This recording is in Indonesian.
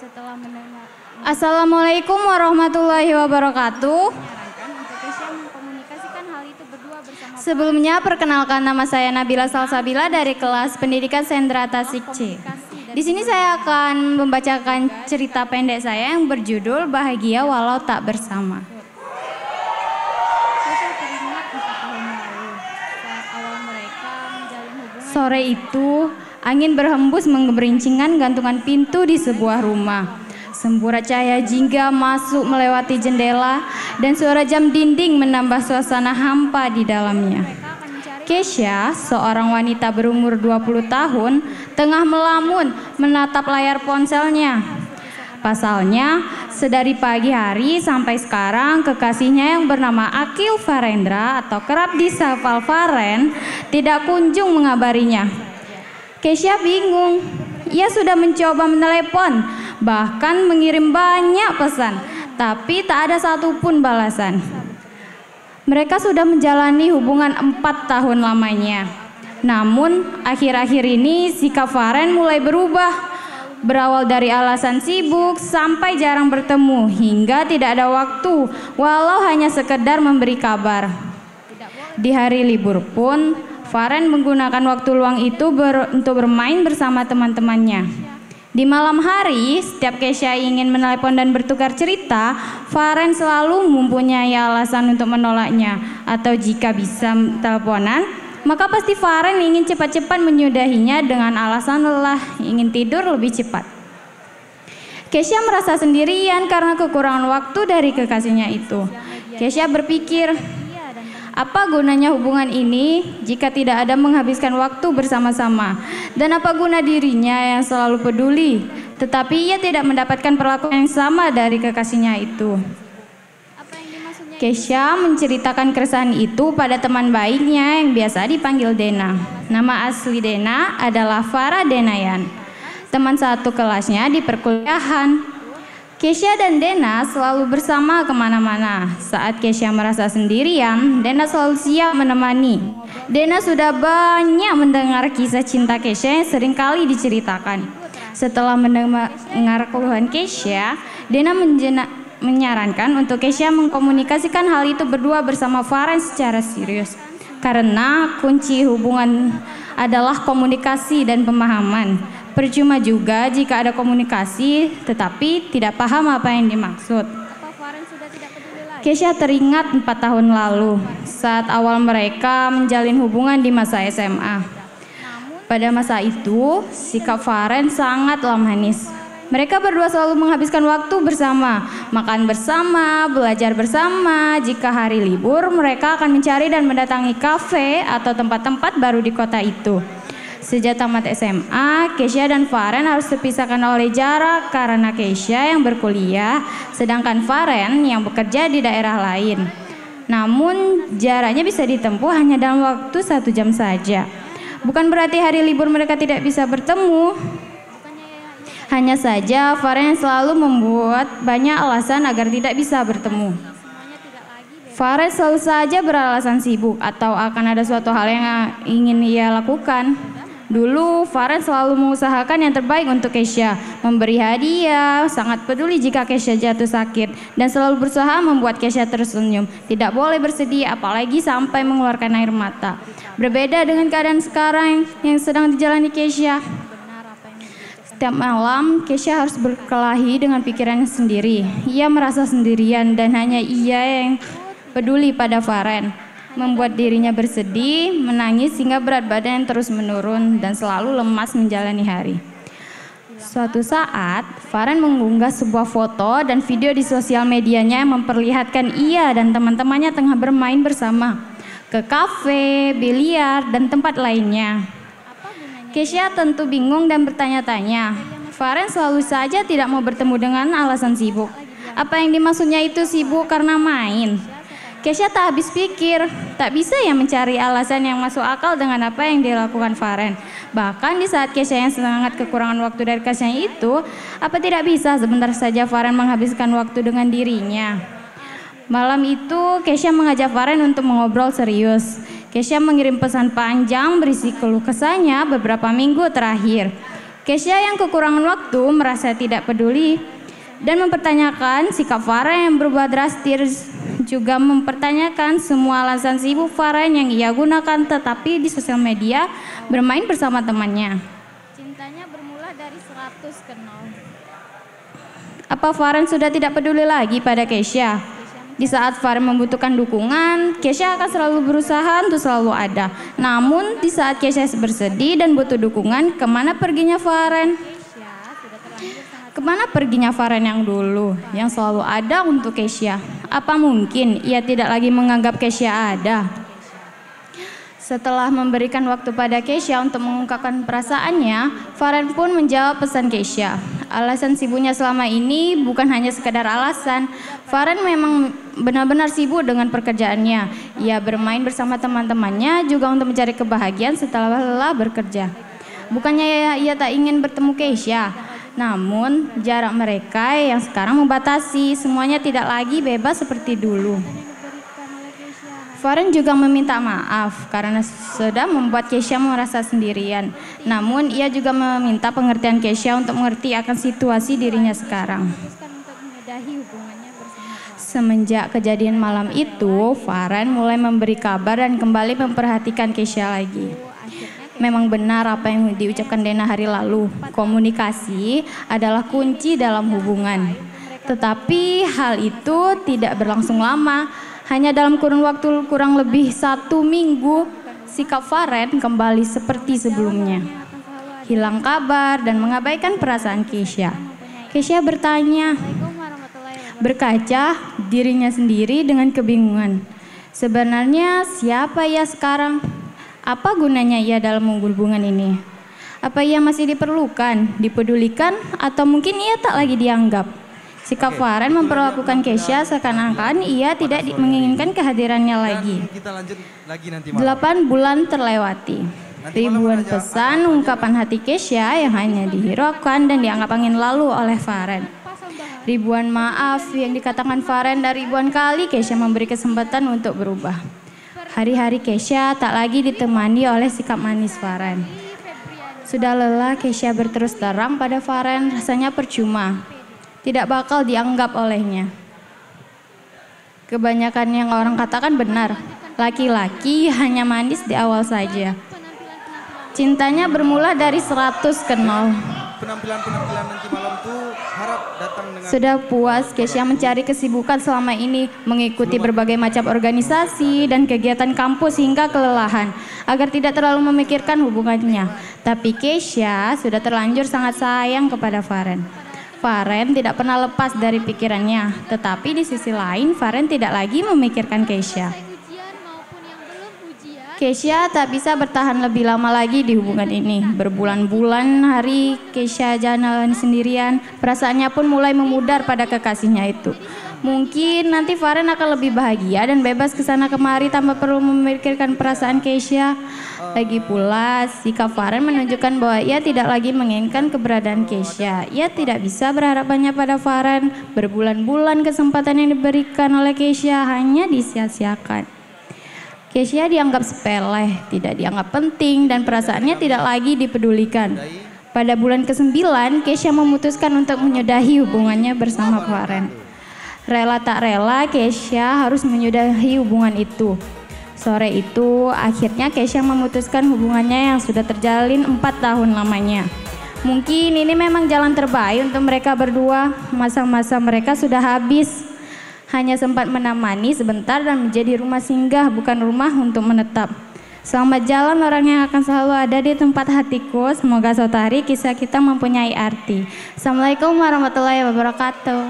Setelah mendengar Assalamualaikum warahmatullahi wabarakatuh. menyarankan untuk Kesha mengkomunikasikan hal itu berdua bersama Sebelumnya perkenalkan, nama saya Nabila Salsabila dari kelas Pendidikan Sendra Tasik C. Di sini saya akan membacakan cerita pendek saya yang berjudul Bahagia Walau Tak Bersama. Kesha teringat 4 tahun lalu saat awal mereka menjalin hubungan. Sore itu, angin berhembus menggerincingkan gantungan pintu di sebuah rumah. Semburat cahaya jingga masuk melewati jendela dan suara jam dinding menambah suasana hampa di dalamnya. Kesha, seorang wanita berumur 20 tahun, tengah melamun menatap layar ponselnya. Pasalnya, sedari pagi hari sampai sekarang kekasihnya yang bernama Akil Farendra atau kerap disapa Faren tidak kunjung mengabarinya. Kesha bingung. Ia sudah mencoba menelepon, bahkan mengirim banyak pesan, tapi tak ada satupun balasan. Mereka sudah menjalani hubungan 4 tahun lamanya. Namun, akhir-akhir ini sikap Faren mulai berubah. Berawal dari alasan sibuk sampai jarang bertemu hingga tidak ada waktu, walau hanya sekedar memberi kabar. Di hari libur pun, Faren menggunakan waktu luang itu untuk bermain bersama teman-temannya. Di malam hari, setiap Kesha ingin menelepon dan bertukar cerita, Faren selalu mempunyai alasan untuk menolaknya. Atau jika bisa teleponan, maka pasti Faren ingin cepat-cepat menyudahinya dengan alasan lelah, ingin tidur lebih cepat. Kesha merasa sendirian karena kekurangan waktu dari kekasihnya itu. Kesha berpikir, apa gunanya hubungan ini jika tidak ada menghabiskan waktu bersama-sama? Dan apa guna dirinya yang selalu peduli, tetapi ia tidak mendapatkan perlakuan yang sama dari kekasihnya itu? Kesha menceritakan keresahan itu pada teman baiknya yang biasa dipanggil Dena. Nama asli Dena adalah Farah Denayan, teman satu kelasnya di perkuliahan. Kesha dan Dena selalu bersama kemana-mana. Saat Kesha merasa sendirian, Dena selalu siap menemani. Dena sudah banyak mendengar kisah cinta Kesha yang seringkali diceritakan. Setelah mendengar keluhan Kesha, Dena menyarankan untuk Kesha mengkomunikasikan hal itu berdua bersama Faren secara serius. Karena kunci hubungan adalah komunikasi dan pemahaman. Percuma juga jika ada komunikasi tetapi tidak paham apa yang dimaksud. Kesha teringat 4 tahun lalu saat awal mereka menjalin hubungan di masa SMA. Pada masa itu, sikap Faren sangatlah manis. Mereka berdua selalu menghabiskan waktu bersama, makan bersama, belajar bersama. Jika hari libur, mereka akan mencari dan mendatangi kafe atau tempat-tempat baru di kota itu. Sejak tamat SMA, Kesha dan Faren harus terpisahkan oleh jarak karena Kesha yang berkuliah, sedangkan Faren yang bekerja di daerah lain. Namun, jaraknya bisa ditempuh hanya dalam waktu 1 jam saja. Bukan berarti hari libur mereka tidak bisa bertemu. Hanya saja, Faren selalu membuat banyak alasan agar tidak bisa bertemu. Faren selalu saja beralasan sibuk atau akan ada suatu hal yang ingin ia lakukan. Dulu, Faren selalu mengusahakan yang terbaik untuk Kesha, memberi hadiah, sangat peduli jika Kesha jatuh sakit, dan selalu berusaha membuat Kesha tersenyum. Tidak boleh bersedih, apalagi sampai mengeluarkan air mata. Berbeda dengan keadaan sekarang yang sedang dijalani Kesha. Setiap malam, Kesha harus berkelahi dengan pikirannya sendiri. Ia merasa sendirian dan hanya ia yang peduli pada Faren. Membuat dirinya bersedih, menangis hingga berat badan terus menurun dan selalu lemas menjalani hari. Suatu saat, Faren mengunggah sebuah foto dan video di sosial medianya yang memperlihatkan ia dan teman-temannya tengah bermain bersama ke kafe, biliar, dan tempat lainnya. Kesha tentu bingung dan bertanya-tanya. Faren selalu saja tidak mau bertemu dengan alasan sibuk. Apa yang dimaksudnya itu sibuk karena main? Kesha tak habis pikir, tak bisa ya mencari alasan yang masuk akal dengan apa yang dilakukan Faren. Bahkan di saat Kesha yang sangat kekurangan waktu dari kasihnya itu, apa tidak bisa sebentar saja Faren menghabiskan waktu dengan dirinya? Malam itu, Kesha mengajak Faren untuk mengobrol serius. Kesha mengirim pesan panjang berisi keluh kesahnya beberapa minggu terakhir. Kesha yang kekurangan waktu merasa tidak peduli dan mempertanyakan sikap Faren yang berubah drastis, juga mempertanyakan semua alasan sibuk Faren yang ia gunakan tetapi di sosial media bermain bersama temannya. Cintanya bermula dari 100 ke 0. Apa Faren sudah tidak peduli lagi pada Kesha? Di saat Faren membutuhkan dukungan, Kesha akan selalu berusaha untuk selalu ada. Namun di saat Kesha bersedih dan butuh dukungan, kemana perginya Faren? Kemana perginya Faren yang dulu, yang selalu ada untuk Kesha? Apa mungkin ia tidak lagi menganggap Kesha ada? Setelah memberikan waktu pada Kesha untuk mengungkapkan perasaannya, Faren pun menjawab pesan Kesha. Alasan sibuknya selama ini bukan hanya sekadar alasan. Faren memang benar-benar sibuk dengan pekerjaannya. Ia bermain bersama teman-temannya juga untuk mencari kebahagiaan setelah lelah bekerja. Bukannya ia tak ingin bertemu Kesha, namun jarak mereka yang sekarang membatasi. Semuanya tidak lagi bebas seperti dulu. Faren juga meminta maaf karena sudah membuat Kesha merasa sendirian. Namun ia juga meminta pengertian Kesha untuk mengerti akan situasi dirinya sekarang. Semenjak kejadian malam itu, Faren mulai memberi kabar dan kembali memperhatikan Kesha lagi. Memang benar apa yang diucapkan Dena hari lalu, komunikasi adalah kunci dalam hubungan. Tetapi hal itu tidak berlangsung lama. Hanya dalam kurun waktu kurang lebih 1 minggu, sikap Faren kembali seperti sebelumnya. Hilang kabar dan mengabaikan perasaan Kesha. Kesha bertanya, berkaca dirinya sendiri dengan kebingungan. Sebenarnya siapa ia sekarang? Apa gunanya ia dalam hubungan ini? Apa ia masih diperlukan, dipedulikan, atau mungkin ia tak lagi dianggap? Sikap Faren memperlakukan Kesha seakan-akan ia tidak menginginkan kehadirannya lagi. 8 bulan terlewati. Ribuan pesan ungkapan hati Kesha yang hanya dihiraukan dan dianggap angin lalu oleh Faren. Ribuan maaf yang dikatakan Faren dan ribuan kali Kesha memberi kesempatan untuk berubah. Hari-hari Kesha tak lagi ditemani oleh sikap manis Faren. Sudah lelah Kesha berterus terang pada Faren, rasanya percuma. Tidak bakal dianggap olehnya. Kebanyakan yang orang katakan benar. Laki-laki hanya manis di awal saja. Cintanya bermula dari 100 ke 0. Penampilan nanti malam tuh harap datang dengan... Sudah puas Kesha mencari kesibukan selama ini, mengikuti berbagai macam organisasi dan kegiatan kampus hingga kelelahan, agar tidak terlalu memikirkan hubungannya. Tapi Kesha sudah terlanjur sangat sayang kepada Faren. Faren tidak pernah lepas dari pikirannya, tetapi di sisi lain Faren tidak lagi memikirkan Kesha. Kesha tak bisa bertahan lebih lama lagi di hubungan ini. Berbulan-bulan hari Kesha jalan sendirian, perasaannya pun mulai memudar pada kekasihnya itu. Mungkin nanti Faren akan lebih bahagia dan bebas kesana kemari tanpa perlu memikirkan perasaan Kesha. Lagi pula, sikap Faren menunjukkan bahwa ia tidak lagi menginginkan keberadaan Kesha. Ia tidak bisa berharap banyak pada Faren. Berbulan-bulan kesempatan yang diberikan oleh Kesha hanya disia-siakan. Kesha dianggap sepele, tidak dianggap penting, dan perasaannya tidak lagi dipedulikan. Pada bulan ke-9, Kesha memutuskan untuk menyudahi hubungannya bersama Faren. Rela tak rela, Kesha harus menyudahi hubungan itu. Sore itu, akhirnya Kesha memutuskan hubungannya yang sudah terjalin 4 tahun lamanya. Mungkin ini memang jalan terbaik untuk mereka berdua. Masa-masa mereka sudah habis. Hanya sempat menemani sebentar dan menjadi rumah singgah, bukan rumah untuk menetap. Selamat jalan orang yang akan selalu ada di tempat hatiku. Semoga suatu hari kisah kita mempunyai arti. Assalamualaikum warahmatullahi wabarakatuh.